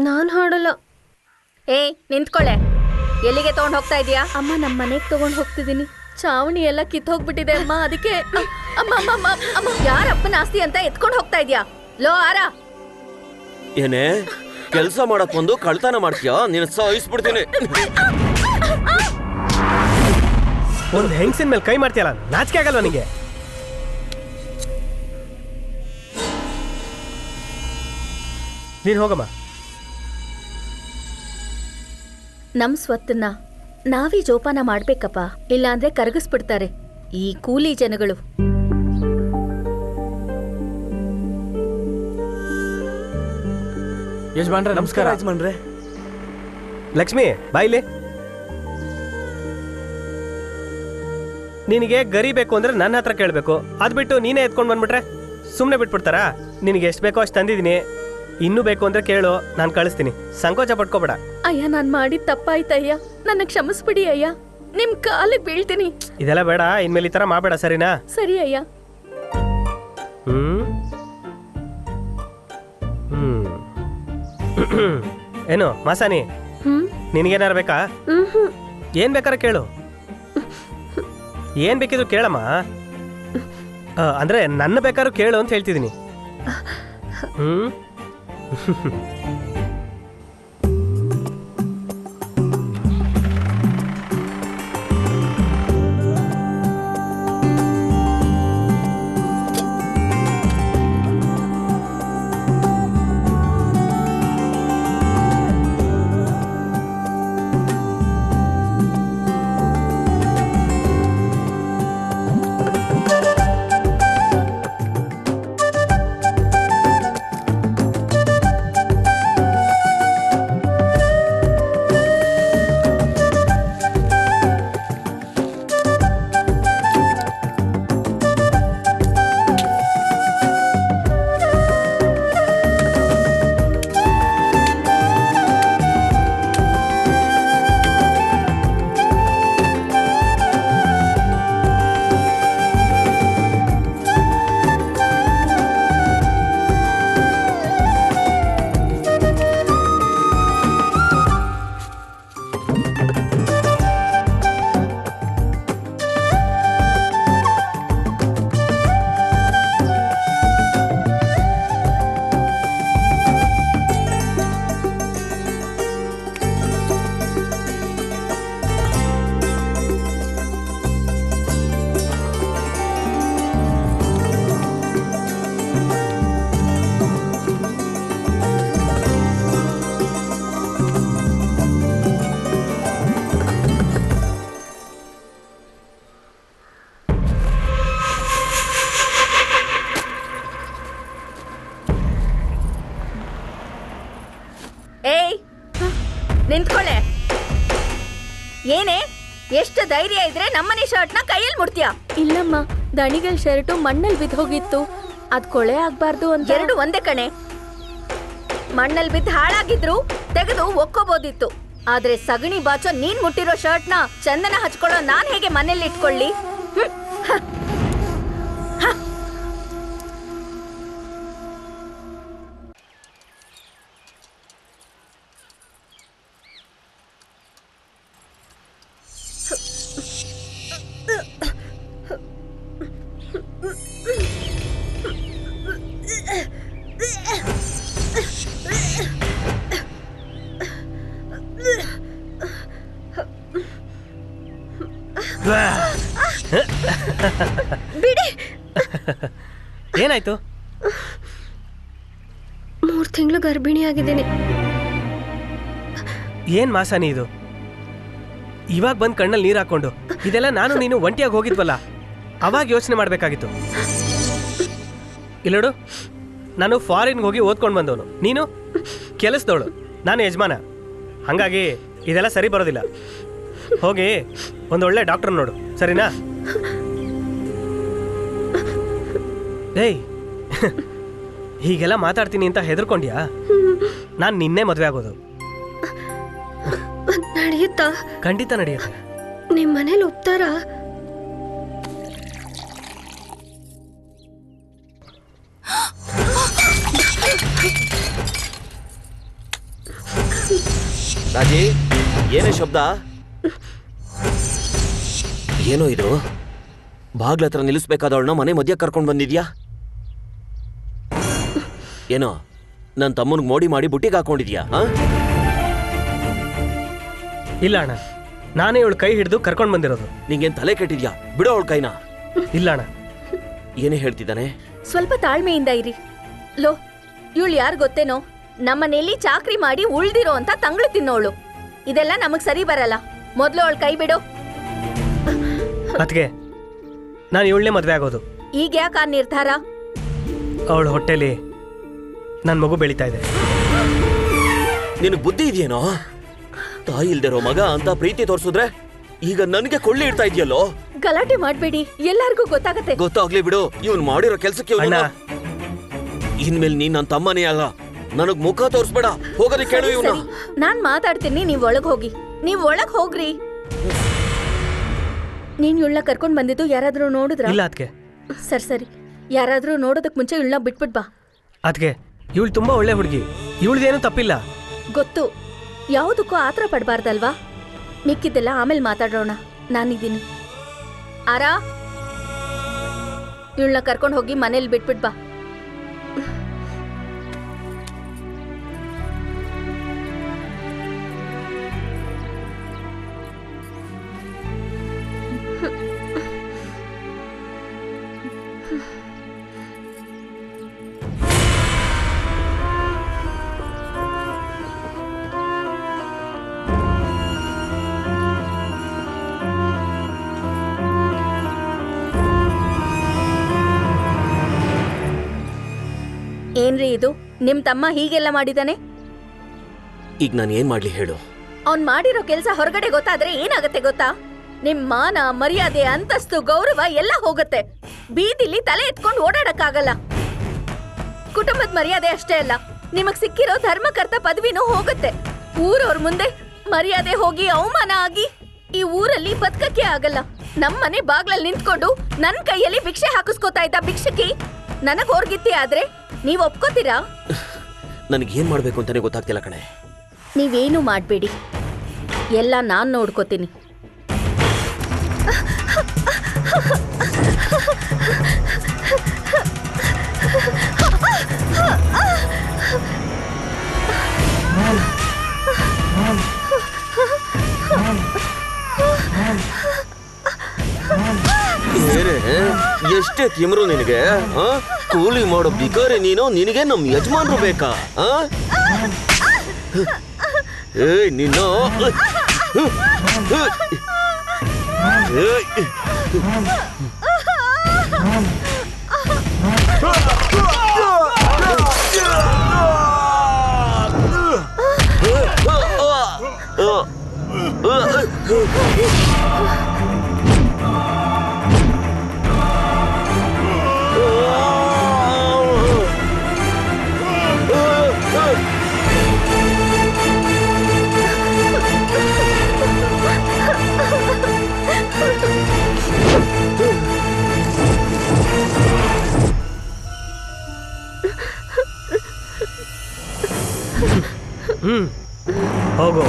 ನಾನು ಹಾಡಲ್ಲ. ನಿಂತ್ಕೊಳ್ಳೆ. ಎಲ್ಲಿಗೆ ತಗೊಂಡು ಹೋಗ್ತಾ ಇದೀಯಾ? ಅಮ್ಮ, ನಮ್ಮ ಮನೆಗೆ ತಗೊಂಡು ಹೋಗ್ತಿದ್ದೀನಿ. ಚಾವಣಿ ಎಲ್ಲ ಕಿತ್ತೋಗ್ಬಿಟ್ಟಿದೆ ಅಮ್ಮ, ಅದಕ್ಕೆ. ಅಮ್ಮ ಅಮ್ಮ ಅಮ್ಮ ಅಮ್ಮ, ಯಾರಪ್ಪನ ಆಸ್ತಿ ಅಂತ ಎತ್ಕೊಂಡು ಹೋಗ್ತಾ ಇದೀಯಾ? ಲೋ ಆರ, ಏನೇ ಕೆಲಸ ಮಾಡಕ್ ಬಂದು ಕಳ್ತನ ಮಾಡ್ತೀಯಾ? ನೀನು ಸಾಯಿಸ್ಬಿಡ್ತೀನಿ. ಒಂದು ಹೆಂಗಸಿನ ಮೇಲೆ ಕೈ ಮಾಡ್ತೀಯಲ್ಲ, ನಾಚಿಕೆ ಆಗಲ್ವ ನಿಂಗೆ? ನೀನು ಹೋಗಮ್ಮ. ನಮ್ ಸ್ವತ್ತನ್ನ ನಾವೇ ಜೋಪಾನ ಮಾಡ್ಬೇಕಪ್ಪ, ಇಲ್ಲಾಂದ್ರೆ ಕರಗಿಸ್ಬಿಡ್ತಾರೆ ಈ ಕೂಲಿ ಜನಗಳು. ಯಜಮಾನ್ರೆ ನಮಸ್ಕಾರ. ಯಜಮಾನ್ರೆ. ಲಕ್ಷ್ಮಿ ಬಾಯಿಲಿ. ನಿನಗೆ ಗರಿ ಬೇಕು ಅಂದ್ರೆ ನನ್ನ ಹತ್ರ ಕೇಳಬೇಕು, ಅದ್ ಬಿಟ್ಟು ನೀನೇ ಎತ್ಕೊಂಡು ಬಂದ್ಬಿಟ್ರೆ ಸುಮ್ಮನೆ ಬಿಟ್ಬಿಡ್ತಾರಾ? ನಿನಗೆ ಎಷ್ಟು ಬೇಕೋ ಅಷ್ಟು ತಂದಿದ್ದೀನಿ, ಇನ್ನೂ ಬೇಕು ಅಂದ್ರೆ ಕೇಳು, ನಾನು ಕಳಿಸ್ತೀನಿ. ಸಂಕೋಚ ಪಡ್ಕೋಬೇಡ. ಅಯ್ಯ, ನಾನು ಮಾಡಿದ ತಪ್ಪಾಯ್ತಯ್ಯ, ನನ್ನ ಕ್ಷಮಿಸ್ಬಿಡಿ ಅಯ್ಯ, ನಿಮ್ ಕಾಲಿಗೆ ಬೀಳ್ತೀನಿ. ಇದೆಲ್ಲ ಬೇಡ, ಇನ್ಮೇಲೆ ಈ ತರ ಮಾಡಬೇಡ, ಸರಿನಾ? ಸರಿ ಅಯ್ಯ. ಏನು ಮಾಸಾನಿ, ನಿನಗೇನಾರು ಬೇಕಾ? ಏನ್ ಬೇಕಾರೆ ಕೇಳು, ಏನ್ ಬೇಕಿದ್ರು ಕೇಳಮ್ಮ. ಅಂದ್ರೆ ನನ್ನ ಬೇಕಾದ್ರೂ ಕೇಳು ಅಂತ ಹೇಳ್ತಿದ್ದೀನಿ. ನಿಂತ್ಕೊಳ್ಳೆ. ಏನೇ, ಎಷ್ಟು ಧೈರ್ಯ ಇದ್ರೆ ನಮ್ಮನೆ ಶರ್ಟ್ನ ಕೈಯಲ್ಲಿ ಮುಡ್ತೀಯಾ? ಇಲ್ಲಮ್ಮ, ದಣಿಗಳ ಶರ್ಟು ಮಣ್ಣಲ್ಲಿ ಬಿದ್ದು ಹೋಗಿತ್ತು, ಅದ್ ಕೊಳೆ ಆಗ್ಬಾರ್ದು ಅಂತ. ಎರಡು ಒಂದೇ ಕಣೆ. ಮಣ್ಣಲ್ಲಿ ಬಿದ್ದು ಹಾಳಾಗಿದ್ರು ತೆಗೆದು ಒಕ್ಕೋಬೋದಿತ್ತು, ಆದ್ರೆ ಸಗಣಿ ಬಾಚೋ ನೀನ್ ಮುಟ್ಟಿರೋ ಶರ್ಟ್ನ ಚಂದನ ಹಚ್ಕೊಳ್ಳೋ ನಾನ್ ಹೇಗೆ ಮನೇಲಿ ಇಟ್ಕೊಳ್ಳಿ? ಬಿಡಿ. ಏನಾಯ್ತು? 3 ತಿಂಗಳು ಗರ್ಭಿಣಿಯಾಗಿದ್ದೀನಿ. ಏನ್ ಮಾಸಾನಿ ಇದು? ಇವಾಗ ಬಂದ್ ಕಣ್ಣಲ್ಲಿ ನೀರು ಹಾಕೊಂಡು, ಇದೆಲ್ಲ ನಾನು ನೀನು ಒಂಟಿಯಾಗಿ ಹೋಗಿದ್ವಲ್ಲ, ಅವಾಗ ಯೋಚನೆ ಮಾಡ್ಬೇಕಾಗಿತ್ತು. ಇಲ್ಲೋಡು, ನಾನು ಫಾರಿನ್ಗೆ ಹೋಗಿ ಓದ್ಕೊಂಡು ಬಂದವನು, ನೀನು ಕೆಲಸದವಳು, ನಾನು ಯಜಮಾನ. ಹಾಗಾಗಿ ಇದೆಲ್ಲ ಸರಿ ಬರೋದಿಲ್ಲ. ಹೋಗಿ ಒಂದೊಳ್ಳೆ ಡಾಕ್ಟರ್ ನೋಡು, ಸರಿನಾ? ಏಯ್, ಹೀಗೆಲ್ಲ ಮಾತಾಡ್ತೀನಿ ಅಂತ ಹೆದರ್ಕೊಂಡ್ಯಾ? ನಾನು ನಿನ್ನೆ ಮದುವೆ ಆಗೋದು. ನಡೆಯುತ್ತಾ? ಖಂಡಿತ ನಡೆಯುತ್ತೆ. ನಿಮ್ಮ ಮನೇಲಿ ಒಪ್ತಾರಾ? ರಾಜಿ, ಏನೇ ಶಬ್ದ? ಏನೋ ಇದು? ಬಾಗ್ಲ ಹತ್ರ ನಿಲ್ಲಿಸ್ಬೇಕಾದವಳನ್ನ ಮನೆ ಮಧ್ಯ ಕರ್ಕೊಂಡು ಬಂದಿದ್ಯಾ? ಏನೋ ನನ್ನ ತಮ್ಮನಿಗೆ ಮೋಡಿ ಮಾಡಿ ಬುಟ್ಟಿಗೆ ಹಾಕೊಂಡಿದ್ಯಾ? ಇಲ್ಲ ಅಣ್ಣ, ನಾನೇ ಇವಳು ಕೈ ಹಿಡಿದು ಕರ್ಕೊಂಡು ಬಂದಿರೋದು. ನಿಂಗೇನ್ ತಲೆ ಕೆಟ್ಟಿದ್ಯಾ? ಬಿಡೋ ಅವಳ ಕೈನ. ಇಲ್ಲ ಅಣ್ಣ. ಏನೇ ಹೇಳ್ತಿದ್ದಾನೆ? ಸ್ವಲ್ಪ ತಾಳ್ಮೆಯಿಂದ ಇರಿ. ಲೋ, ಇವಳು ಯಾರು ಗೊತ್ತೇನೋ? ನಮ್ಮನೇಲಿ ಚಾಕ್ರಿ ಮಾಡಿ ಉಳ್ದಿರೋ ಅಂತ ತಂಗ್ಳು ತಿನ್ನೋಳು. ಇದೆಲ್ಲ ನಮಗ್ ಸರಿ ಬರಲ್ಲ. ಮೊದ್ಲು ಅವಳ ಕೈ ಬಿಡು. ಅದಕ್ಕೆ ನಾನು ಇವಳನ್ನೇ ಮದುವೆ ಆಗೋದು. ಈಗ ಯಾಕೆ ಆ ನಿರ್ಧಾರ? ಅವಳ ಹೊಟ್ಟೆಲಿ ನನ್ನ ಮಗು ಬೆಳೀತಾ ಇದೆ. ನಿನಗೆ ಬುದ್ಧಿ ಇದೆಯೇನೋ? ತಾಯಿ ಇಲ್ದಿರೋ ಮಗ ಅಂತ ಪ್ರೀತಿ ತೋರ್ಸಿದ್ರೆ ಈಗ ನನಗೆ ಕೊಳ್ಳಿ ಇಡ್ತಾ ಇದೆಯಲ್ಲೋ? ಗಲಾಟೆ ಮಾಡ್ಬೇಡಿ, ಎಲ್ಲಾರ್ಗೂ ಗೊತ್ತಾಗತ್ತೆ. ಗೊತ್ತಾಗ್ಲಿ ಬಿಡು. ಇವನ್ ಮಾಡಿರೋ ಕೆಲ್ಸಕ್ಕೆ ಇನ್ಮೇಲೆ ನೀನ್ ನನ್ನ ತಮ್ಮನೇ ಅಲ್ಲ. ನನಗ್ ಮುಖ ತೋರ್ಸ್ಬೇಡ. ಹೋಗೋದಿ ಕೇಳು ಇವನ. ನಾನ್ ಮಾತಾಡ್ತೀನಿ, ನೀವ್ ಒಳಗ್ ಹೋಗಿ. ನೀವ್ ಒಳಗ್ ಹೋಗ್ರಿ. ನೀನ್ ಇವಳನ್ನ ಕರ್ಕೊಂಡ್ ಬಂದಿದ್ದು ಯಾರಾದ್ರೂ ನೋಡಿದ್ರ? ಇಲ್ಲ ಅದಕ್ಕೆ. ಸರಿ, ಯಾರಾದ್ರೂ ನೋಡೋದಕ್ ಮುಂಚೆ ಇವಳನ್ನ ಬಿಟ್ಬಿಟ್ ಬಾ. ಅದಕ್ಕೆ ಇವಳು ತುಂಬಾ ಒಳ್ಳೆ ಹುಡುಗಿ. ಇವಳದೇನು ತಪ್ಪಿಲ್ಲ. ಗೊತ್ತು, ಯಾವುದಕ್ಕೂ ಆತರ ಪಡ್ಬಾರ್ದಲ್ವಾ? ಮಿಕ್ಕಿದ್ದೆಲ್ಲ ಆಮೇಲೆ ಮಾತಾಡೋಣ. ನಾನಿದ್ದೀನಿ. ಆರಾ, ಇವಳನ್ನ ಕರ್ಕೊಂಡು ಹೋಗಿ ಮನೇಲಿ ಬಿಟ್ಬಿಟ್ ಬಾ. ಏನ್ರಿ ಇದು? ನಿಮ್ ತಮ್ಮ ಹೀಗೆಲ್ಲ ಮಾಡಿದಾನೆ? ಈಗ ನಾನು ಏನ್ ಮಾಡ್ಲಿ ಹೇಳು? ಅವ್ನ್ ಮಾಡಿರೋ ಕೆಲ್ಸ ಹೊರಗಡೆ ಗೊತ್ತಾದ್ರೆ ಏನಾಗತ್ತೆ ಗೊತ್ತಾ? ನಿಮ್ ಮಾನ, ಮರ್ಯಾದೆ, ಅಂತಸ್ತು, ಗೌರವ ಎಲ್ಲ ಹೋಗತ್ತೆ. ಬೀದಿಲಿ ತಲೆ ಎತ್ಕೊಂಡು ಓಡಾಡಕ್ಕಾಗಲ್ಲ. ಕುಟುಂಬದ ಮರ್ಯಾದೆ ಅಷ್ಟೇ ಅಲ್ಲ, ನಿಮಗ್ ಸಿಕ್ಕಿರೋ ಧರ್ಮಕರ್ತ ಪದವಿನೂ ಹೋಗುತ್ತೆ. ಊರವ್ರ ಮುಂದೆ ಮರ್ಯಾದೆ ಹೋಗಿ ಅವಮಾನ ಆಗಿ ಈ ಊರಲ್ಲಿ ಬದುಕಕ್ಕೆ ಆಗಲ್ಲ. ನಮ್ಮನೆ ಬಾಗ್ಲಲ್ಲಿ ನಿಂತ್ಕೊಂಡು ನನ್ ಕೈಯಲ್ಲಿ ಭಿಕ್ಷೆ ಹಾಕಿಸ್ಕೋತಾ ಇದ್ದ ಭಿಕ್ಷಕಿ ನನಗ್ ಹೊರ್ಗಿತ್ತಿ ಆದ್ರೆ ನೀವ್ ಒಪ್ಕೋತೀರಾ? ನನಗೇನ್ ಮಾಡ್ಬೇಕು ಅಂತಾನೆ ಗೊತ್ತಾಗ್ತಿಲ್ಲ ಕಣೆ. ನೀವೇನು ಮಾಡ್ಬೇಡಿ, ಎಲ್ಲ ನಾನ್ ನೋಡ್ಕೋತೀನಿ. ಎಷ್ಟೇ ತಿಮ್ರು ನಿನಗೆ? ಕೂಲಿ ಮಾಡೋ ಬಿಕಾರಿ ನೀನು. ನಿನಗೆ ನಮ್ ಯಜಮಾನ್ರು ಬೇಕಾ? ನಿನ್ನ ಹೋಗೋ.